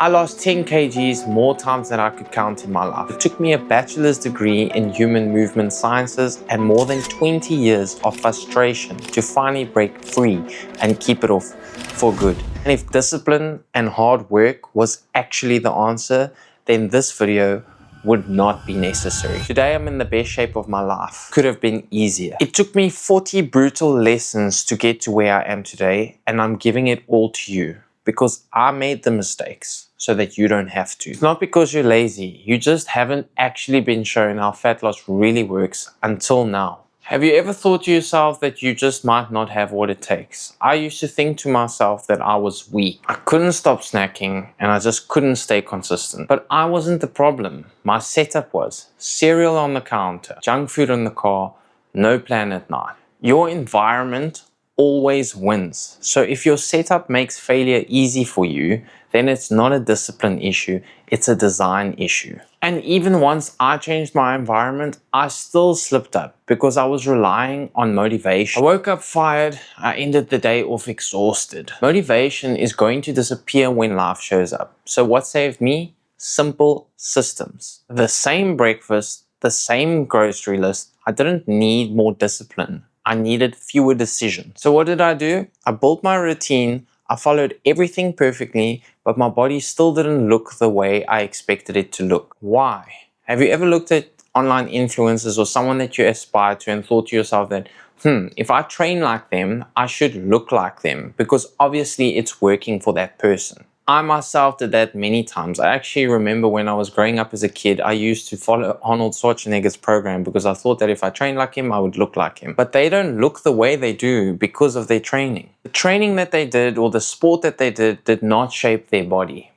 I lost 10 kgs more times than I could count in my life. It took me a bachelor's degree in human movement sciences and more than 20 years of frustration to finally break free and keep it off for good. And if discipline and hard work was actually the answer, then this video would not be necessary. Today I'm in the best shape of my life. Could have been easier. It took me 40 brutal lessons to get to where I am today, and I'm giving it all to you because I made the mistakes so that you don't have to. It's not because you're lazy, you just haven't actually been shown how fat loss really works until now. Have you ever thought to yourself that you just might not have what it takes? I used to think to myself that I was weak. I couldn't stop snacking and I just couldn't stay consistent. But I wasn't the problem. My setup was cereal on the counter, junk food in the car, no plan at night. Your environment always wins. So if your setup makes failure easy for you, then it's not a discipline issue, it's a design issue. And even once I changed my environment, I still slipped up because I was relying on motivation. I woke up fired, I ended the day off exhausted. Motivation is going to disappear when life shows up. So what saved me? Simple systems. The same breakfast, the same grocery list. I didn't need more discipline. I needed fewer decisions. So what did I do? I built my routine. I followed everything perfectly, but my body still didn't look the way I expected it to look. Why? Have you ever looked at online influencers or someone that you aspire to and thought to yourself that, if I train like them, I should look like them because obviously it's working for that person. I myself did that many times. I actually remember when I was growing up as a kid, I used to follow Arnold Schwarzenegger's program because I thought that if I trained like him, I would look like him. But they don't look the way they do because of their training. The training that they did or the sport that they did not shape their body.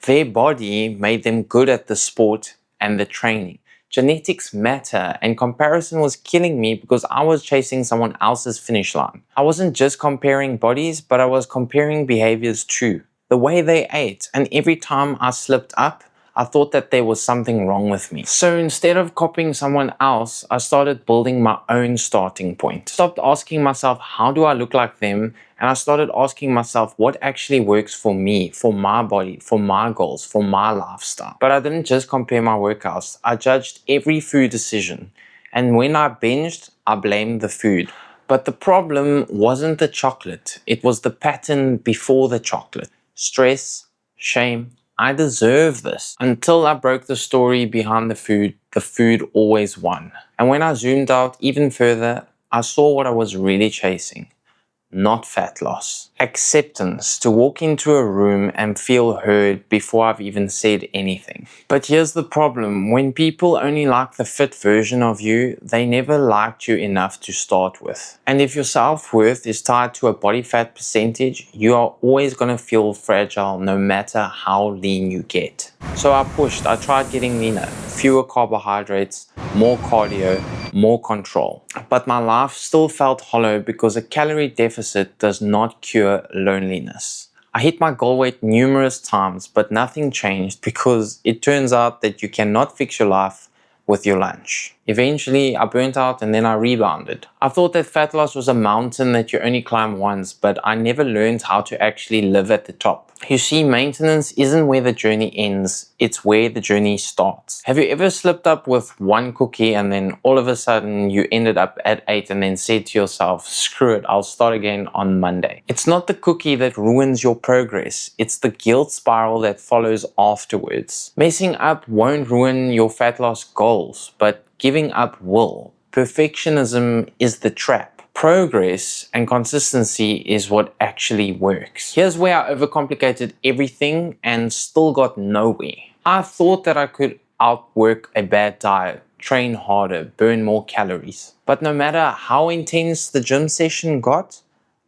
Their body made them good at the sport and the training. Genetics matter, and comparison was killing me because I was chasing someone else's finish line. I wasn't just comparing bodies, but I was comparing behaviors too. The way they ate, and every time I slipped up, I thought that there was something wrong with me. So instead of copying someone else, I started building my own starting point. Stopped asking myself, how do I look like them? And I started asking myself what actually works for me, for my body, for my goals, for my lifestyle. But I didn't just compare my workouts. I judged every food decision. And when I binged, I blamed the food. But the problem wasn't the chocolate. It was the pattern before the chocolate. Stress, shame, I deserve this. Until I broke the story behind the food always won. And when I zoomed out even further, I saw what I was really chasing. Not fat loss. Acceptance, to walk into a room and feel heard before I've even said anything. But here's the problem. When people only like the fit version of you, they never liked you enough to start with. And if your self-worth is tied to a body fat percentage, you are always going to feel fragile no matter how lean you get. So I pushed. I tried getting leaner. Fewer carbohydrates, more cardio, more control. But my life still felt hollow because a calorie deficit does not cure loneliness. I hit my goal weight numerous times, but nothing changed because it turns out that you cannot fix your life with your lunch. Eventually, I burnt out and then I rebounded. I thought that fat loss was a mountain that you only climb once, but I never learned how to actually live at the top. You see, maintenance isn't where the journey ends, it's where the journey starts. Have you ever slipped up with one cookie and then all of a sudden you ended up at 8 and then said to yourself, screw it, I'll start again on Monday? It's not the cookie that ruins your progress, it's the guilt spiral that follows afterwards. Messing up won't ruin your fat loss goals, but giving up will. Perfectionism is the trap. Progress and consistency is what actually works. Here's where I overcomplicated everything and still got nowhere. I thought that I could outwork a bad diet, train harder, burn more calories. But no matter how intense the gym session got,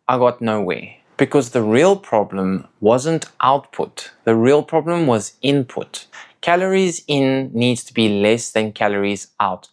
I got nowhere. Because the real problem wasn't output. The real problem was input. Calories in needs to be less than calories out.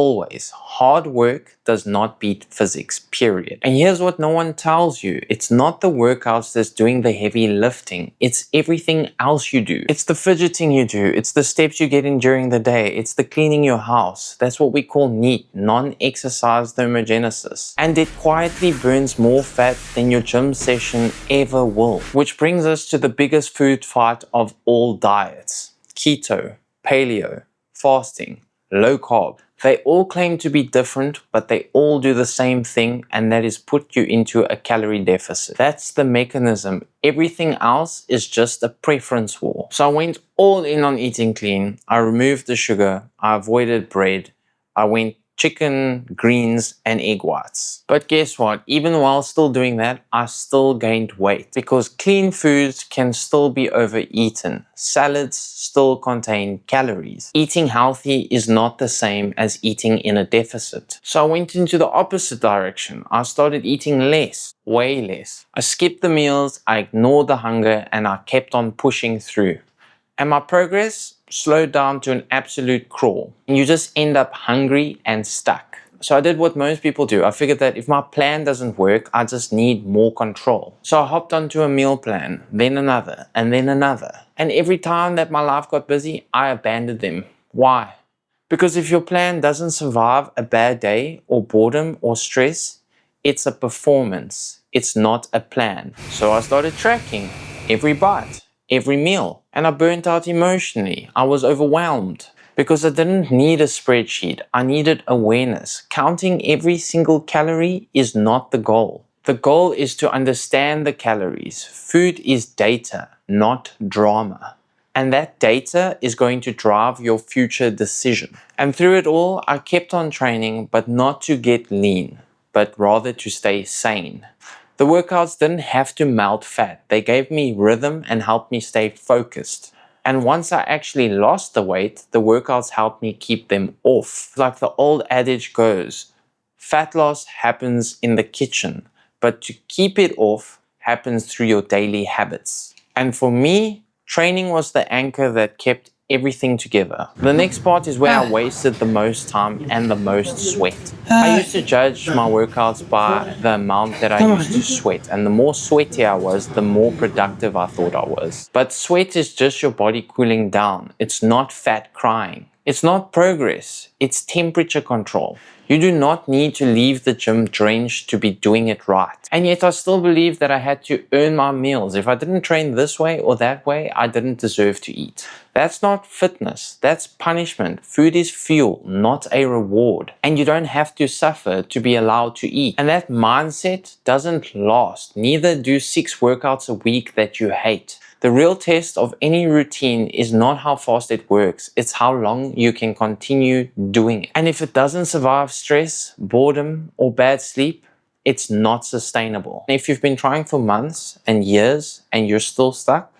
always, hard work does not beat physics, period. And here's what no one tells you. It's not the workouts that's doing the heavy lifting. It's everything else you do. It's the fidgeting you do. It's the steps you get in during the day. It's the cleaning your house. That's what we call NEAT, non-exercise thermogenesis. And it quietly burns more fat than your gym session ever will. Which brings us to the biggest food fight of all diets: keto, paleo, fasting, low carb. They all claim to be different, but they all do the same thing, and that is put you into a calorie deficit. That's the mechanism. Everything else is just a preference war. So I went all in on eating clean. I removed the sugar. I avoided bread. I went chicken, greens, and egg whites. But guess what? Even while still doing that, I still gained weight because clean foods can still be overeaten. Salads still contain calories. Eating healthy is not the same as eating in a deficit. So I went into the opposite direction. I started eating less, way less. I skipped the meals, I ignored the hunger, and I kept on pushing through. And my progress slowed down to an absolute crawl. And you just end up hungry and stuck. So I did what most people do. I figured that if my plan doesn't work, I just need more control. So I hopped onto a meal plan, then another, and then another. And every time that my life got busy, I abandoned them. Why? Because if your plan doesn't survive a bad day or boredom or stress, it's a performance. It's not a plan. So I started tracking every bite, every meal, and I burnt out emotionally. I was overwhelmed because I didn't need a spreadsheet. I needed awareness. Counting every single calorie is not the goal. The goal is to understand the calories. Food is data, not drama. And that data is going to drive your future decision. And through it all, I kept on training, but not to get lean, but rather to stay sane. The workouts didn't have to melt fat. They gave me rhythm and helped me stay focused. And once I actually lost the weight, the workouts helped me keep them off. Like the old adage goes, fat loss happens in the kitchen, but to keep it off happens through your daily habits. And for me, training was the anchor that kept everything together. The next part is where I wasted the most time and the most sweat. I used to judge my workouts by the amount that I used to sweat, and the more sweaty I was, the more productive I thought I was. But sweat is just your body cooling down. It's not fat crying. It's not progress. It's temperature control. You do not need to leave the gym drenched to be doing it right. And yet I still believe that I had to earn my meals. If I didn't train this way or that way, I didn't deserve to eat. That's not fitness. That's punishment. Food is fuel, not a reward. And you don't have to suffer to be allowed to eat. And that mindset doesn't last. Neither do 6 workouts a week that you hate. The real test of any routine is not how fast it works, it's how long you can continue doing it. And if it doesn't survive stress, boredom, or bad sleep, it's not sustainable. If you've been trying for months and years and you're still stuck,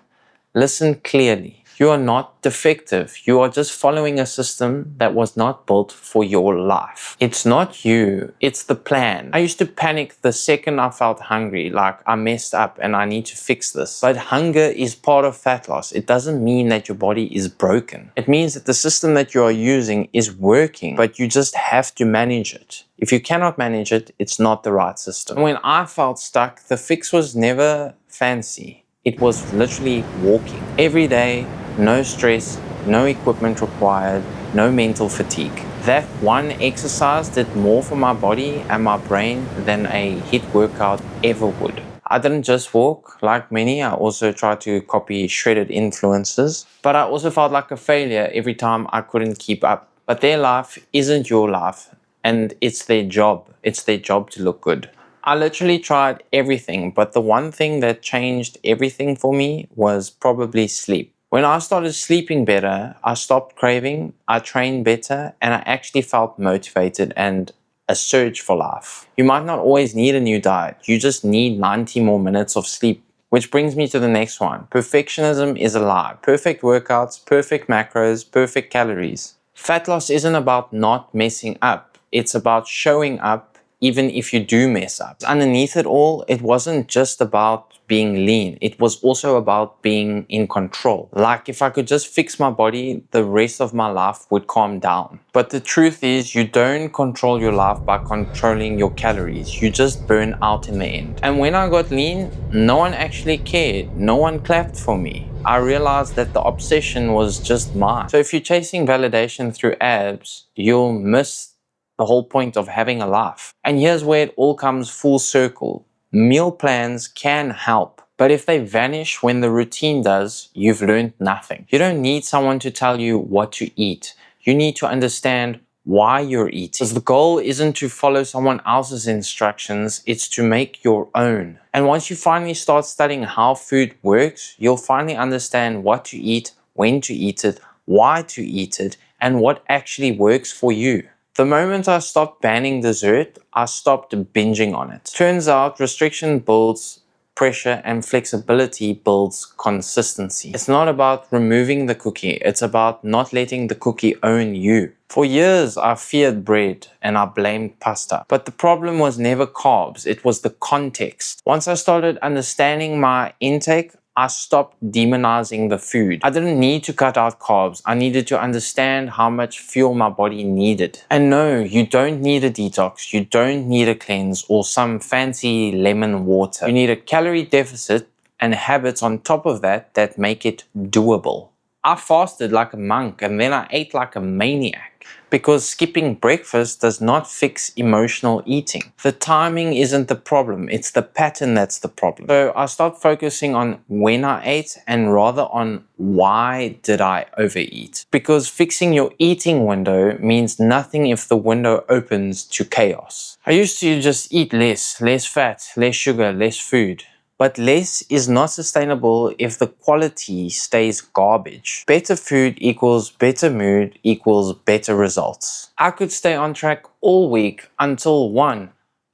listen clearly. You are not defective. You are just following a system that was not built for your life. It's not you, it's the plan. I used to panic the second I felt hungry, like I messed up and I need to fix this. But hunger is part of fat loss. It doesn't mean that your body is broken. It means that the system that you are using is working, but you just have to manage it. If you cannot manage it, it's not the right system. When I felt stuck, the fix was never fancy. It was literally walking. Every day, no stress, no equipment required, no mental fatigue. That one exercise did more for my body and my brain than a HIIT workout ever would. I didn't just walk like many. I also tried to copy shredded influencers. But I also felt like a failure every time I couldn't keep up. But their life isn't your life, and it's their job. It's their job to look good. I literally tried everything, but the one thing that changed everything for me was probably sleep. When I started sleeping better, I stopped craving, I trained better, and I actually felt motivated and a surge for life. You might not always need a new diet, you just need 90 more minutes of sleep. Which brings me to the next one. Perfectionism is a lie. Perfect workouts, perfect macros, perfect calories. Fat loss isn't about not messing up. It's about showing up even if you do mess up. Underneath it all, it wasn't just about being lean. It was also about being in control. Like if I could just fix my body, the rest of my life would calm down. But the truth is, you don't control your life by controlling your calories. You just burn out in the end. And when I got lean, no one actually cared. No one clapped for me. I realized that the obsession was just mine. So if you're chasing validation through abs, you'll miss the whole point of having a life. And here's where it all comes full circle. Meal plans can help, but if they vanish when the routine does, you've learned nothing. You don't need someone to tell you what to eat. You need to understand why you're eating. Because the goal isn't to follow someone else's instructions, it's to make your own. And once you finally start studying how food works, you'll finally understand what to eat, when to eat it, why to eat it, and what actually works for you. The moment I stopped banning dessert, I stopped binging on it. Turns out restriction builds pressure and flexibility builds consistency. It's not about removing the cookie, it's about not letting the cookie own you. For years, I feared bread and I blamed pasta. But the problem was never carbs, it was the context. Once I started understanding my intake, I stopped demonizing the food. I didn't need to cut out carbs. I needed to understand how much fuel my body needed. And no, you don't need a detox. You don't need a cleanse or some fancy lemon water. You need a calorie deficit and habits on top of that that make it doable. I fasted like a monk and then I ate like a maniac. Because skipping breakfast does not fix emotional eating. The timing isn't the problem, it's the pattern that's the problem. So I stopped focusing on when I ate and rather on why did I overeat. Because fixing your eating window means nothing if the window opens to chaos. I used to just eat less fat, less sugar, less food. But less is not sustainable if the quality stays garbage. Better food equals better mood equals better results. I could stay on track all week until one,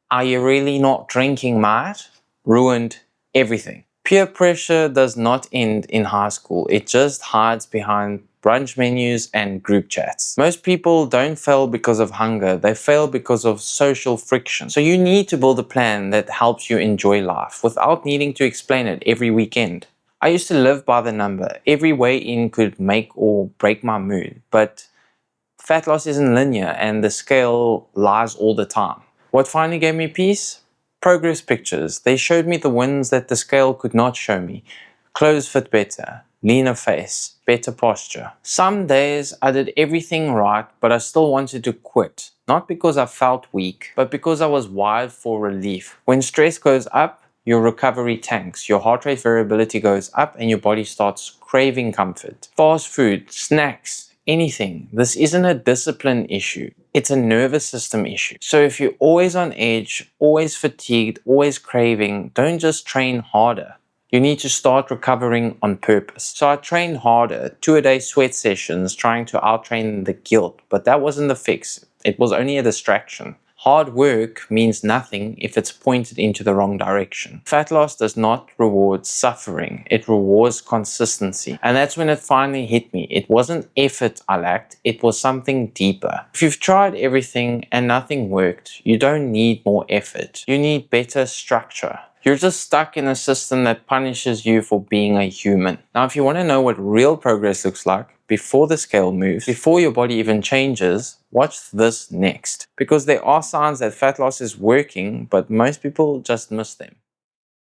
are you really not drinking, mate? Ruined everything. Peer pressure does not end in high school. It just hides behind brunch menus and group chats. Most people don't fail because of hunger, they fail because of social friction. So you need to build a plan that helps you enjoy life without needing to explain it every weekend. I used to live by the number. Every weigh-in could make or break my mood, but fat loss isn't linear and the scale lies all the time. What finally gave me peace? Progress pictures. They showed me the wins that the scale could not show me. Clothes fit better, leaner face, better posture. Some days I did everything right, but I still wanted to quit. Not because I felt weak, but because I was wired for relief. When stress goes up, your recovery tanks, your heart rate variability goes up and your body starts craving comfort. Fast food, snacks, anything. This isn't a discipline issue. It's a nervous system issue. So if you're always on edge, always fatigued, always craving, don't just train harder. You need to start recovering on purpose. So I trained harder, 2-a-day sweat sessions, trying to outtrain the guilt, but that wasn't the fix. It was only a distraction. Hard work means nothing if it's pointed into the wrong direction. Fat loss does not reward suffering, it rewards consistency. And that's when it finally hit me. It wasn't effort I lacked, it was something deeper. If you've tried everything and nothing worked, you don't need more effort. You need better structure. You're just stuck in a system that punishes you for being a human. Now, if you want to know what real progress looks like, before the scale moves, before your body even changes, watch this next. Because there are signs that fat loss is working, but most people just miss them.